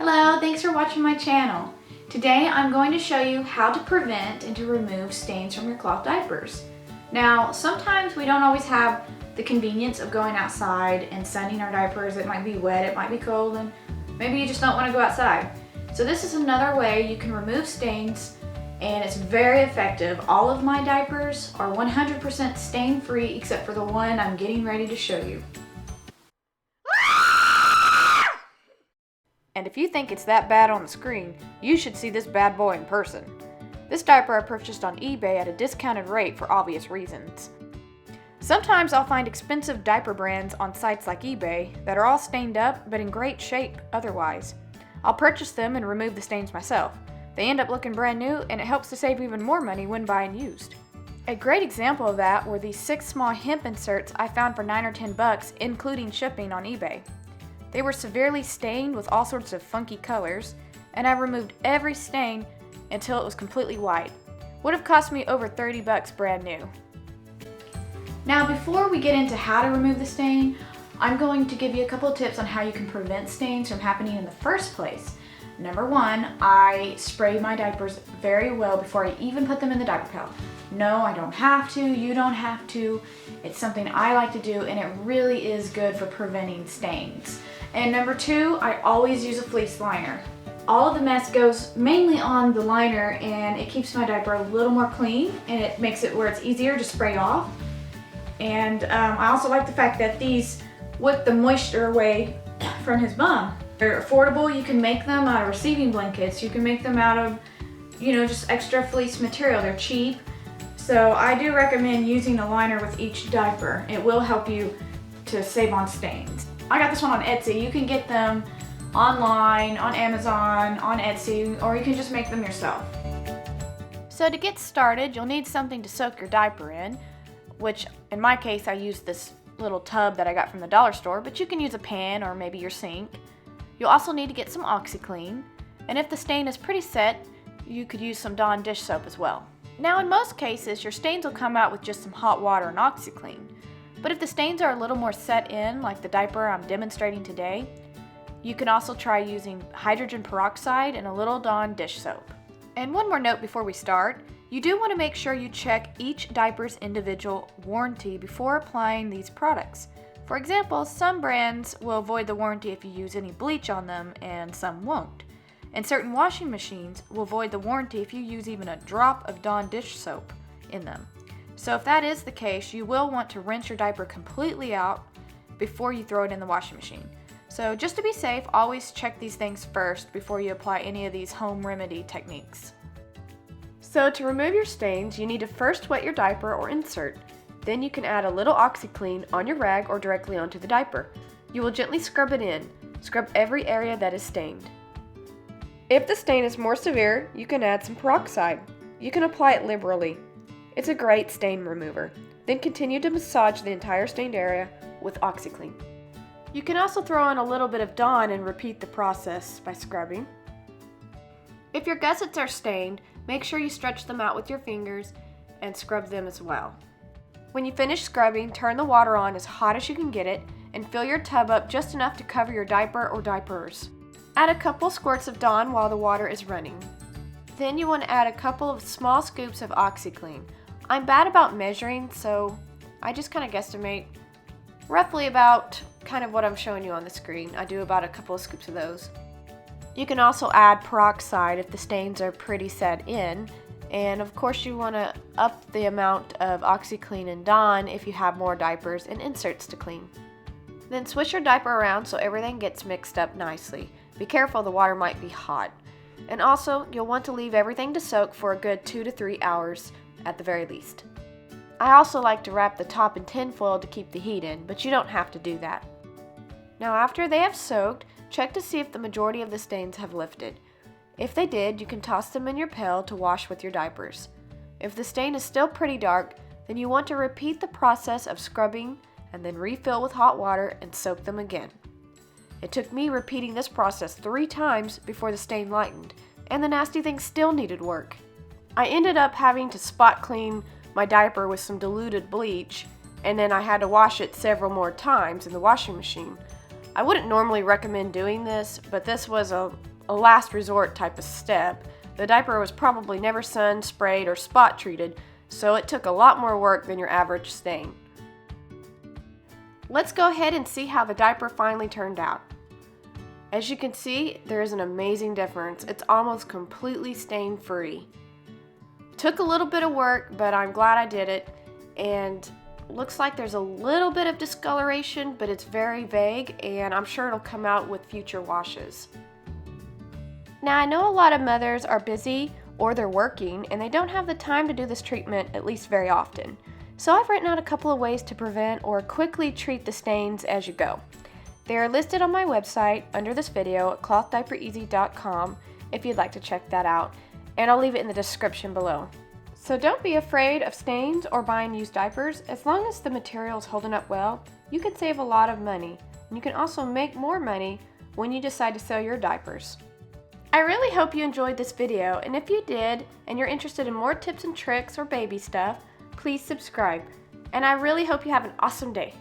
Hello, thanks for watching my channel. Today I'm going to show you how to prevent and to remove stains from your cloth diapers. Now, sometimes we don't always have the convenience of going outside and sunning our diapers. It might be wet, it might be cold, and maybe you just don't want to go outside. So this is another way you can remove stains, and it's very effective. All of my diapers are 100% stain-free except for the one I'm getting ready to show you. And if you think it's that bad on the screen, you should see this bad boy in person. This diaper I purchased on eBay at a discounted rate for obvious reasons. Sometimes I'll find expensive diaper brands on sites like eBay that are all stained up but in great shape otherwise. I'll purchase them and remove the stains myself. They end up looking brand new, and it helps to save even more money when buying used. A great example of that were these 6 small hemp inserts I found for $9 or $10, including shipping on eBay. They were severely stained with all sorts of funky colors, and I removed every stain until it was completely white. Would have cost me over $30 brand new. Now, before we get into how to remove the stain, I'm going to give you a couple of tips on how you can prevent stains from happening in the first place. Number one, I spray my diapers very well before I even put them in the diaper pail. No, I don't have to, you don't have to. It's something I like to do, and it really is good for preventing stains. And number two, I always use a fleece liner. All of the mess goes mainly on the liner, and it keeps my diaper a little more clean, and it makes it where it's easier to spray off. And I also like the fact that these whip the moisture away from his bum. They're affordable. You can make them out of receiving blankets. You can make them out of, just extra fleece material. They're cheap. So I do recommend using a liner with each diaper. It will help you to save on stains. I got this one on Etsy. You can get them online, on Amazon, on Etsy, or you can just make them yourself. So to get started, you'll need something to soak your diaper in, which in my case I used this little tub that I got from the dollar store, but you can use a pan or maybe your sink. You'll also need to get some Oxi-Clean, and if the stain is pretty set, you could use some Dawn dish soap as well. Now, in most cases, your stains will come out with just some hot water and Oxi-Clean. But if the stains are a little more set in, like the diaper I'm demonstrating today, you can also try using hydrogen peroxide and a little Dawn dish soap. And one more note before we start, you do want to make sure you check each diaper's individual warranty before applying these products. For example, some brands will avoid the warranty if you use any bleach on them, and some won't. And certain washing machines will void the warranty if you use even a drop of Dawn dish soap in them. So if that is the case, you will want to rinse your diaper completely out before you throw it in the washing machine. So just to be safe, always check these things first before you apply any of these home remedy techniques. So to remove your stains, you need to first wet your diaper or insert. Then you can add a little Oxi-Clean on your rag or directly onto the diaper. You will gently scrub it in. Scrub every area that is stained. If the stain is more severe, you can add some peroxide. You can apply it liberally. It's a great stain remover. Then continue to massage the entire stained area with Oxi-Clean. You can also throw in a little bit of Dawn and repeat the process by scrubbing. If your gussets are stained, make sure you stretch them out with your fingers and scrub them as well. When you finish scrubbing, turn the water on as hot as you can get it and fill your tub up just enough to cover your diaper or diapers. Add a couple squirts of Dawn while the water is running. Then you want to add a couple of small scoops of Oxi-Clean. I'm bad about measuring, so I just kind of guesstimate roughly about kind of what I'm showing you on the screen. I do about a couple of scoops of those. You can also add peroxide if the stains are pretty set in, and of course you want to up the amount of Oxi-Clean and Dawn if you have more diapers and inserts to clean. Then switch your diaper around so everything gets mixed up nicely. Be careful, the water might be hot. And also, you'll want to leave everything to soak for a good 2 to 3 hours at the very least. I also like to wrap the top in tin foil to keep the heat in, but you don't have to do that. Now, after they have soaked, check to see if the majority of the stains have lifted. If they did, you can toss them in your pail to wash with your diapers. If the stain is still pretty dark, then you want to repeat the process of scrubbing and then refill with hot water and soak them again. It took me repeating this process 3 times before the stain lightened, and the nasty thing still needed work. I ended up having to spot clean my diaper with some diluted bleach, and then I had to wash it several more times in the washing machine. I wouldn't normally recommend doing this, but this was a a last resort type of step. The diaper was probably never sun, sprayed, or spot treated, so it took a lot more work than your average stain. Let's go ahead and see how the diaper finally turned out. As you can see, there is an amazing difference. It's almost completely stain-free. Took a little bit of work, but I'm glad I did it, and looks like there's a little bit of discoloration, but it's very vague, and I'm sure it'll come out with future washes. Now, I know a lot of mothers are busy or they're working and they don't have the time to do this treatment, at least very often. So I've written out a couple of ways to prevent or quickly treat the stains as you go. They are listed on my website under this video at clothdiapereasy.com if you'd like to check that out, and I'll leave it in the description below. So don't be afraid of stains or buying used diapers. As long as the material is holding up well, you can save a lot of money, and you can also make more money when you decide to sell your diapers. I really hope you enjoyed this video, and if you did and you're interested in more tips and tricks or baby stuff, please subscribe. And I really hope you have an awesome day.